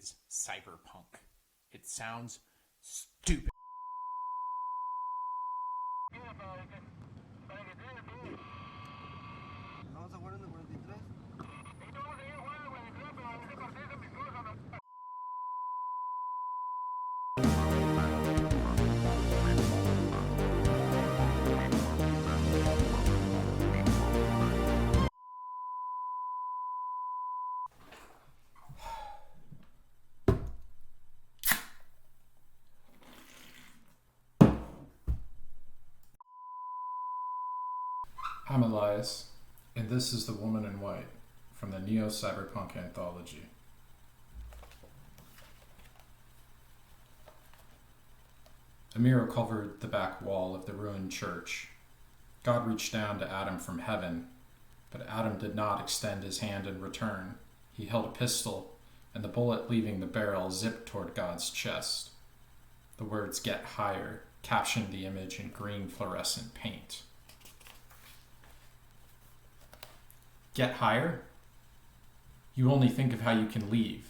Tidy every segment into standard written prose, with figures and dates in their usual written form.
is cyberpunk. It sounds stupid. Vamos a jugar en el 43. I'm Elias, and this is The Woman in White from the Neo-Cyberpunk Anthology. A mirror covered the back wall of the ruined church. God reached down to Adam from heaven, but Adam did not extend his hand in return. He held a pistol, and the bullet leaving the barrel zipped toward God's chest. The words "Get Higher" captioned the image in green fluorescent paint. Get higher? You only think of how you can leave.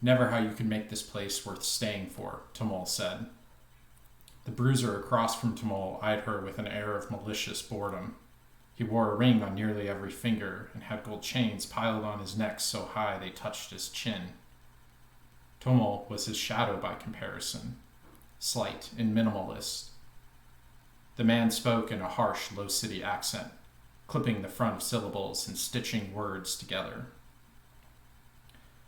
Never how you can make this place worth staying for, Tamol said. The bruiser across from Tamol eyed her with an air of malicious boredom. He wore a ring on nearly every finger and had gold chains piled on his neck so high they touched his chin. Tamol was his shadow by comparison, slight and minimalist. The man spoke in a harsh, low-city accent, clipping the front of syllables and stitching words together.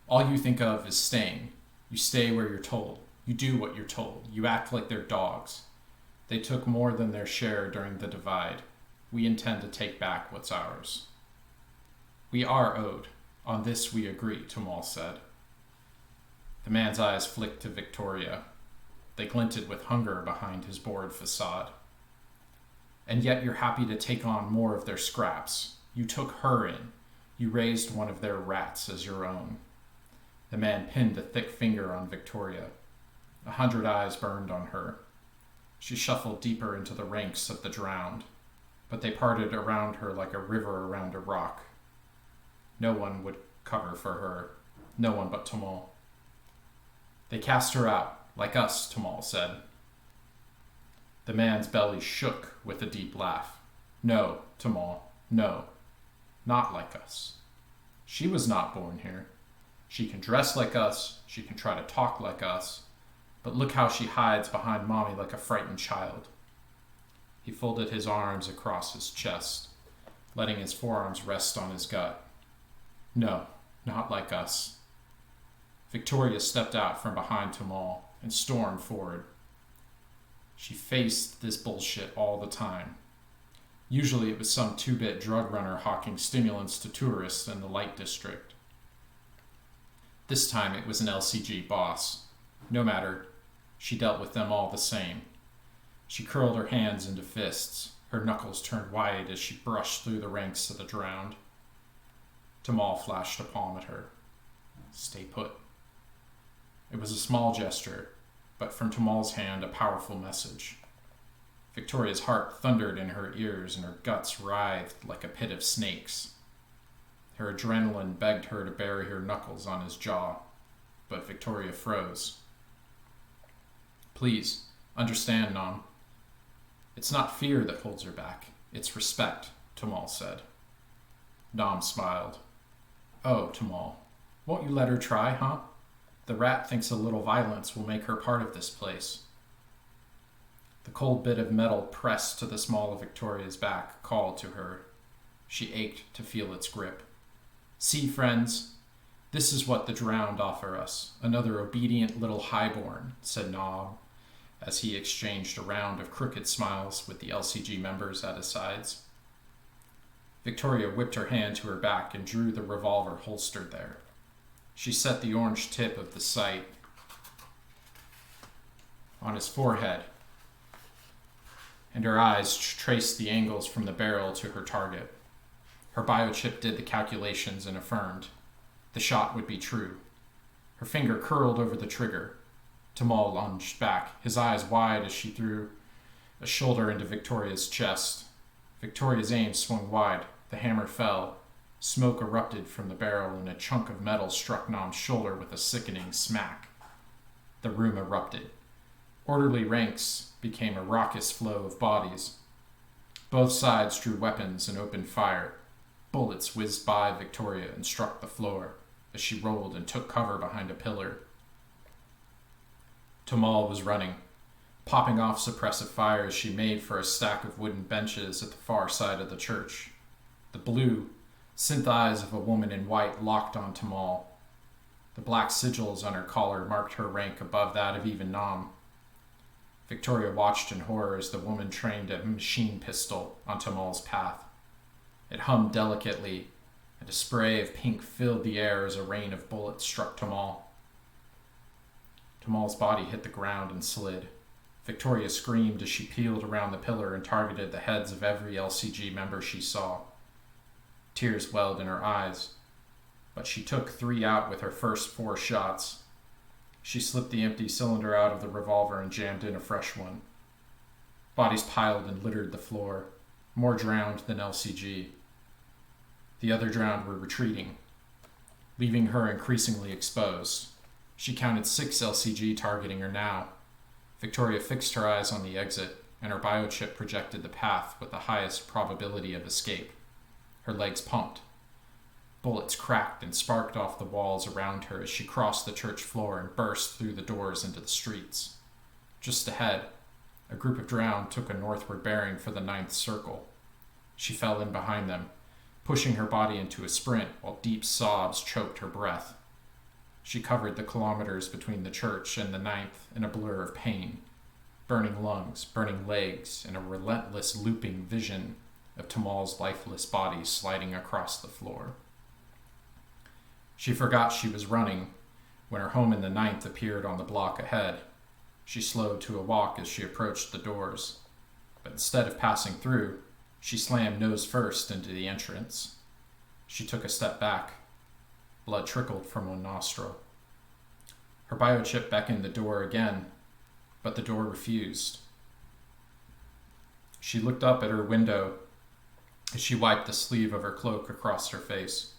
All you think of is staying. You stay where you're told. You do what you're told. You act like they're dogs. They took more than their share during the divide. We intend to take back what's ours. We are owed. On this we agree, Tamol said. The man's eyes flicked to Victoria. They glinted with hunger behind his bored facade. And yet you're happy to take on more of their scraps. You took her in. You raised one of their rats as your own. The man pinned a thick finger on Victoria. 100 eyes burned on her. She shuffled deeper into the ranks of the drowned, but they parted around her like a river around a rock. No one would cover for her. No one but Tamol. They cast her out, like us, Tamol said. The man's belly shook with a deep laugh. No, Tamol, no. Not like us. She was not born here. She can dress like us, she can try to talk like us, but look how she hides behind mommy like a frightened child. He folded his arms across his chest, letting his forearms rest on his gut. No, not like us. Victoria stepped out from behind Tamol and stormed forward. She faced this bullshit all the time. Usually it was some two-bit drug runner hawking stimulants to tourists in the Light District. This time it was an LCG boss. No matter, she dealt with them all the same. She curled her hands into fists. Her knuckles turned wide as she brushed through the ranks of the drowned. Tamol flashed a palm at her. Stay put. It was a small gesture, but from Tamol's hand, a powerful message. Victoria's heart thundered in her ears and her guts writhed like a pit of snakes. Her adrenaline begged her to bury her knuckles on his jaw, but Victoria froze. Please, understand, Nom. It's not fear that holds her back. It's respect, Tamol said. Nom smiled. Oh, Tamol, won't you let her try, huh? The rat thinks a little violence will make her part of this place. The cold bit of metal pressed to the small of Victoria's back called to her. She ached to feel its grip. See, friends, this is what the drowned offer us. Another obedient little highborn, said Nob, as he exchanged a round of crooked smiles with the LCG members at his sides. Victoria whipped her hand to her back and drew the revolver holstered there. She set the orange tip of the sight on his forehead, and her eyes traced the angles from the barrel to her target. Her biochip did the calculations and affirmed. The shot would be true. Her finger curled over the trigger. Tamol lunged back, his eyes wide as she threw a shoulder into Victoria's chest. Victoria's aim swung wide. The hammer fell, Smoke erupted from the barrel and a chunk of metal struck Nom's shoulder with a sickening smack. The room erupted. Orderly ranks became a raucous flow of bodies. Both sides drew weapons and opened fire. Bullets whizzed by Victoria and struck the floor as she rolled and took cover behind a pillar. Tamal was running, popping off suppressive fire as she made for a stack of wooden benches at the far side of the church. The blue, synth eyes of a woman in white locked on Tamal. The black sigils on her collar marked her rank above that of even Nom. Victoria watched in horror as the woman trained a machine pistol on Tamal's path. It hummed delicately, and a spray of pink filled the air as a rain of bullets struck Tamal. Tamal's body hit the ground and slid. Victoria screamed as she peeled around the pillar and targeted the heads of every LCG member she saw. Tears welled in her eyes, but she took 3 out with her first 4 shots. She slipped the empty cylinder out of the revolver and jammed in a fresh one. Bodies piled and littered the floor, more drowned than LCG. The other drowned were retreating, leaving her increasingly exposed. She counted 6 LCG targeting her now. Victoria fixed her eyes on the exit, and her biochip projected the path with the highest probability of escape. Her legs pumped. Bullets cracked and sparked off the walls around her as she crossed the church floor and burst through the doors into the streets. Just ahead, a group of drowned took a northward bearing for the 9th circle. She fell in behind them, pushing her body into a sprint while deep sobs choked her breath. She covered the kilometers between the church and the 9th in a blur of pain, burning lungs, burning legs, and a relentless looping vision of Tamal's lifeless body sliding across the floor. She forgot she was running when her home in the 9th appeared on the block ahead. She slowed to a walk as she approached the doors, but instead of passing through, she slammed nose first into the entrance. She took a step back. Blood trickled from one nostril. Her biochip beckoned the door again, but the door refused. She looked up at her window as she wiped the sleeve of her cloak across her face.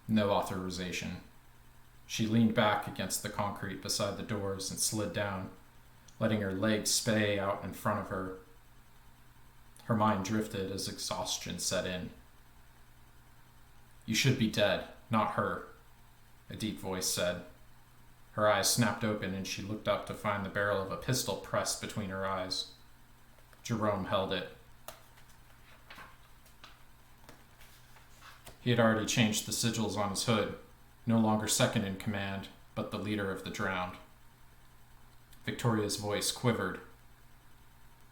No authorization. She leaned back against the concrete beside the doors and slid down, letting her legs spay out in front of her. Her mind drifted as exhaustion set in. "You should be dead, not her," a deep voice said. Her eyes snapped open and she looked up to find the barrel of a pistol pressed between her eyes. Jerome held it. He had already changed the sigils on his hood, no longer second in command, but the leader of the drowned. Victoria's voice quivered.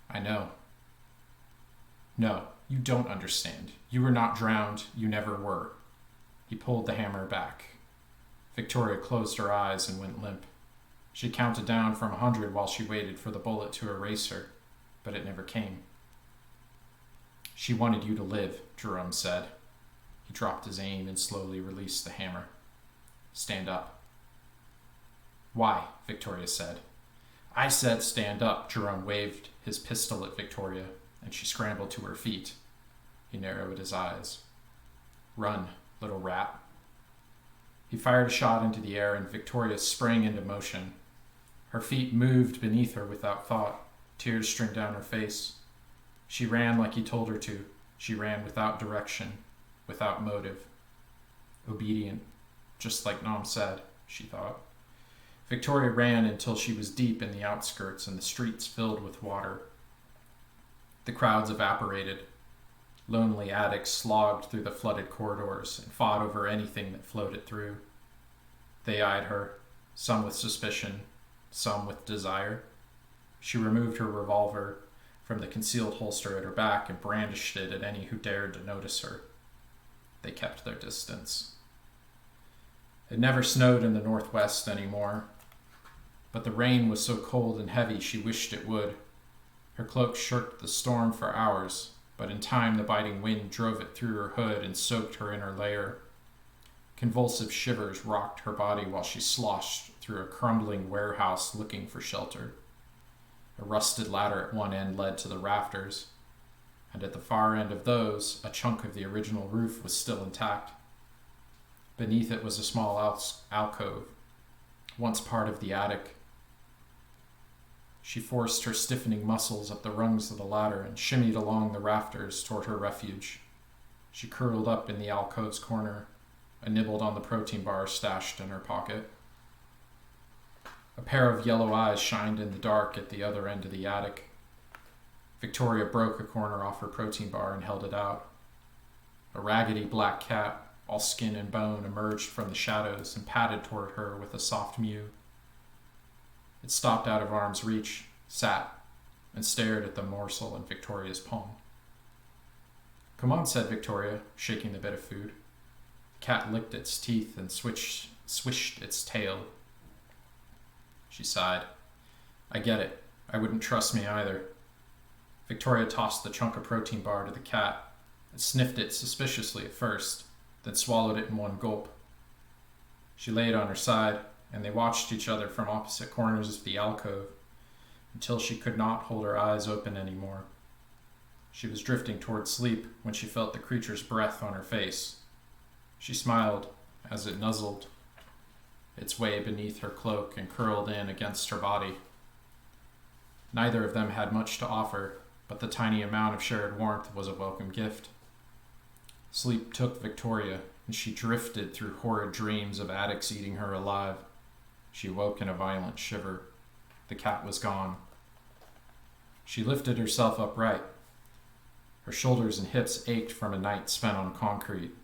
"I know." "No, you don't understand. You were not drowned. You never were." He pulled the hammer back. Victoria closed her eyes and went limp. She counted down from 100 while she waited for the bullet to erase her, but it never came. "She wanted you to live," Jerome said. He dropped his aim and slowly released the hammer. "Stand up." "Why?" Victoria said. "I said stand up." Jerome waved his pistol at Victoria, and she scrambled to her feet. He narrowed his eyes. "Run, little rat." He fired a shot into the air, and Victoria sprang into motion. Her feet moved beneath her without thought. Tears streamed down her face. She ran like he told her to. She ran without direction, without motive. Obedient, just like Nom said, she thought. Victoria ran until she was deep in the outskirts and the streets filled with water. The crowds evaporated. Lonely addicts slogged through the flooded corridors and fought over anything that floated through. They eyed her, some with suspicion, some with desire. She removed her revolver from the concealed holster at her back and brandished it at any who dared to notice her. They kept their distance. It never snowed in the Northwest anymore, but the rain was so cold and heavy she wished it would. Her cloak shirked the storm for hours, but in time the biting wind drove it through her hood and soaked her inner layer. Convulsive shivers rocked her body while she sloshed through a crumbling warehouse looking for shelter. A rusted ladder at one end led to the rafters. and at the far end of those, a chunk of the original roof was still intact. Beneath it was a small alcove, once part of the attic. She forced her stiffening muscles up the rungs of the ladder and shimmied along the rafters toward her refuge. She curled up in the alcove's corner and nibbled on the protein bar stashed in her pocket. A pair of yellow eyes shined in the dark at the other end of the attic. Victoria broke a corner off her protein bar and held it out. A raggedy black cat, all skin and bone, emerged from the shadows and padded toward her with a soft mew. It stopped out of arm's reach, sat, and stared at the morsel in Victoria's palm. "Come on," said Victoria, shaking the bit of food. The cat licked its teeth and swished its tail. She sighed. "I get it. I wouldn't trust me either." Victoria tossed the chunk of protein bar to the cat and sniffed it suspiciously at first, then swallowed it in one gulp. She laid on her side, and they watched each other from opposite corners of the alcove until she could not hold her eyes open anymore. She was drifting toward sleep when she felt the creature's breath on her face. She smiled as it nuzzled its way beneath her cloak and curled in against her body. Neither of them had much to offer, but the tiny amount of shared warmth was a welcome gift. Sleep took Victoria, and she drifted through horrid dreams of addicts eating her alive. She awoke in a violent shiver. The cat was gone. She lifted herself upright. Her shoulders and hips ached from a night spent on concrete.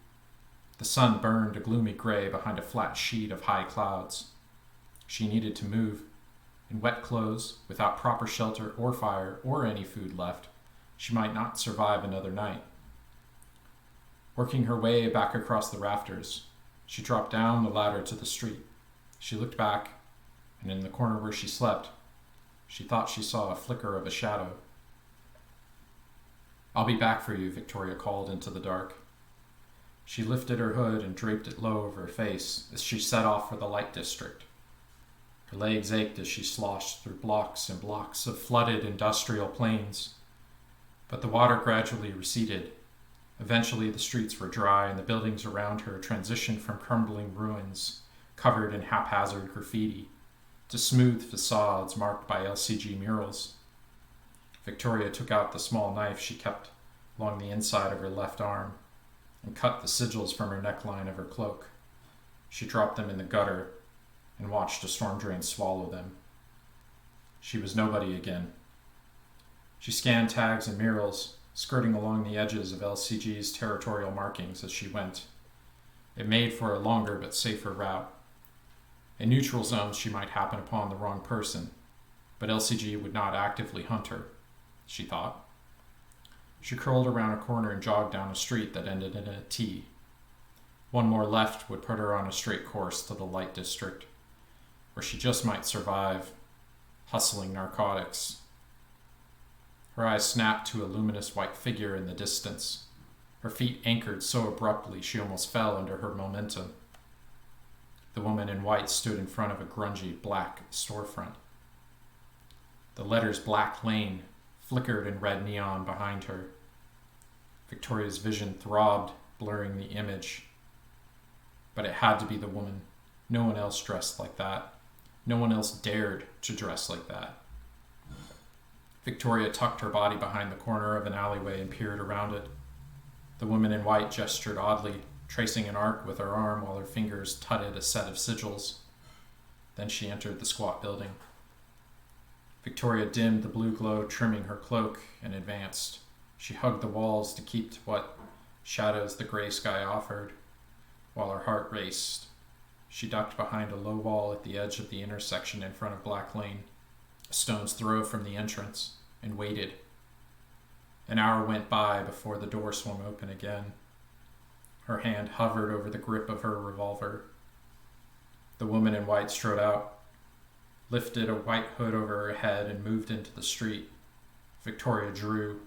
The sun burned a gloomy gray behind a flat sheet of high clouds. She needed to move. In wet clothes, without proper shelter or fire or any food left, she might not survive another night. Working her way back across the rafters, she dropped down the ladder to the street. She looked back, and in the corner where she slept, she thought she saw a flicker of a shadow. "I'll be back for you," Victoria called into the dark. She lifted her hood and draped it low over her face as she set off for the Light District. Her legs ached as she sloshed through blocks and blocks of flooded industrial plains. But the water gradually receded. Eventually the streets were dry and the buildings around her transitioned from crumbling ruins, covered in haphazard graffiti, to smooth facades marked by LCG murals. Victoria took out the small knife she kept along the inside of her left arm and cut the sigils from her neckline of her cloak. She dropped them in the gutter and watched a storm drain swallow them. She was nobody again. She scanned tags and murals, skirting along the edges of LCG's territorial markings as she went. It made for a longer but safer route. In neutral zones she might happen upon the wrong person, but LCG would not actively hunt her, she thought. She curled around a corner and jogged down a street that ended in a T. One more left would put her on a straight course to the Light District, where she just might survive, hustling narcotics. Her eyes snapped to a luminous white figure in the distance. Her feet anchored so abruptly she almost fell under her momentum. The woman in white stood in front of a grungy black storefront. The letters Black Lane flickered in red neon behind her. Victoria's vision throbbed, blurring the image. But it had to be the woman. No one else dressed like that. No one else dared to dress like that. Victoria tucked her body behind the corner of an alleyway and peered around it. The woman in white gestured oddly, tracing an arc with her arm while her fingers tutted a set of sigils. Then she entered the squat building. Victoria dimmed the blue glow trimming her cloak and advanced. She hugged the walls to keep to what shadows the gray sky offered, while her heart raced. She ducked behind a low wall at the edge of the intersection in front of Black Lane, a stone's throw from the entrance, and waited. An hour went by before the door swung open again. Her hand hovered over the grip of her revolver. The woman in white strode out, lifted a white hood over her head, and moved into the street. Victoria drew.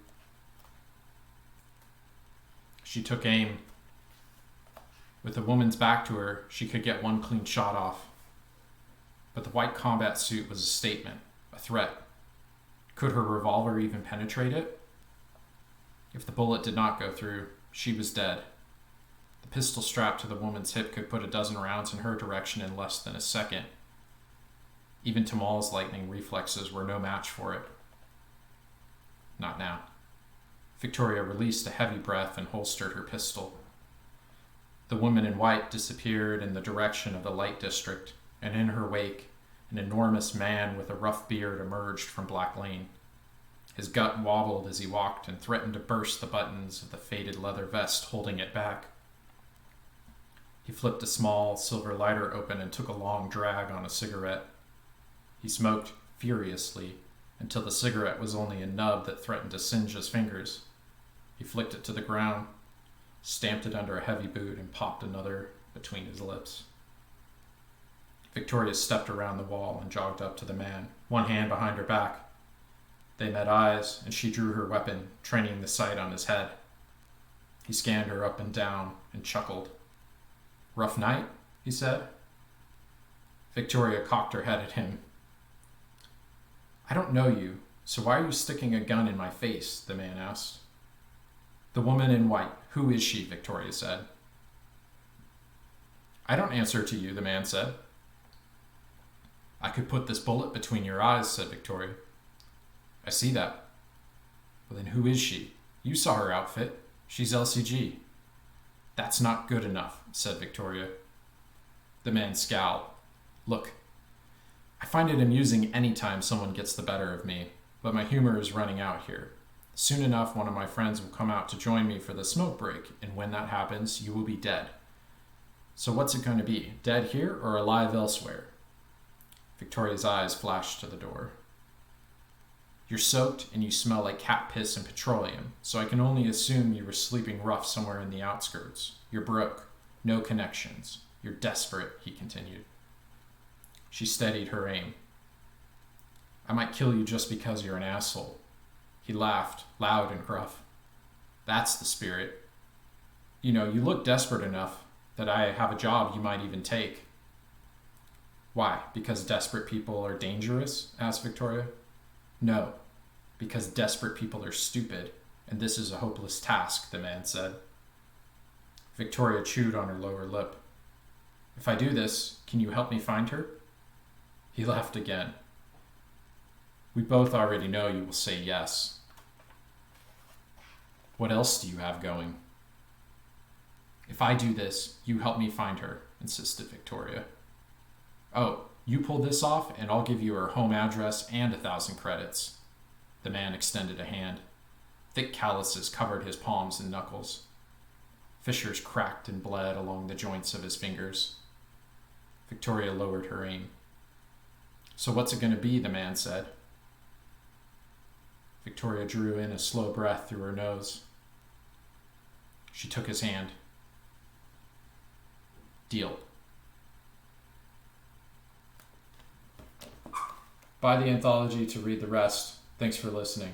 She took aim. With the woman's back to her, she could get one clean shot off. But the white combat suit was a statement, a threat. Could her revolver even penetrate it? If the bullet did not go through, she was dead. The pistol strapped to the woman's hip could put a dozen rounds in her direction in less than a second. Even Tamal's lightning reflexes were no match for it. Not now. Victoria released a heavy breath and holstered her pistol. The woman in white disappeared in the direction of the light district, and in her wake, an enormous man with a rough beard emerged from Black Lane. His gut wobbled as he walked and threatened to burst the buttons of the faded leather vest holding it back. He flipped a small silver lighter open and took a long drag on a cigarette. He smoked furiously until the cigarette was only a nub that threatened to singe his fingers. He flicked it to the ground, stamped it under a heavy boot, and popped another between his lips. Victoria stepped around the wall and jogged up to the man, one hand behind her back. They met eyes, and she drew her weapon, training the sight on his head. He scanned her up and down and chuckled. "Rough night?" he said. Victoria cocked her head at him. "I don't know you, so why are you sticking a gun in my face?" the man asked. "The woman in white. Who is she?" Victoria said. "I don't answer to you," the man said. "I could put this bullet between your eyes," said Victoria. "I see that." "Well, then who is she? You saw her outfit. She's LCG." "That's not good enough," said Victoria. The man scowled. "Look, I find it amusing any time someone gets the better of me, but my humor is running out here. Soon enough, one of my friends will come out to join me for the smoke break, and when that happens, you will be dead. So what's it going to be, dead here or alive elsewhere?" Victoria's eyes flashed to the door. "You're soaked and you smell like cat piss and petroleum, so I can only assume you were sleeping rough somewhere in the outskirts. You're broke, no connections. You're desperate," he continued. She steadied her aim. "I might kill you just because you're an asshole." He laughed, loud and gruff. "That's the spirit. You know, you look desperate enough that I have a job you might even take." "Why? Because desperate people are dangerous?" asked Victoria. "No, because desperate people are stupid, and this is a hopeless task," the man said. Victoria chewed on her lower lip. "If I do this, can you help me find her?" He laughed again. "We both already know you will say yes." "What else do you have going?" "If I do this, you help me find her," insisted Victoria. "Oh, you pull this off, and I'll give you her home address and 1,000 credits. The man extended a hand. Thick calluses covered his palms and knuckles. Fissures cracked and bled along the joints of his fingers. Victoria lowered her aim. "So what's it going to be?" the man said. Victoria drew in a slow breath through her nose. She took his hand. "Deal." Buy the anthology to read the rest. Thanks for listening.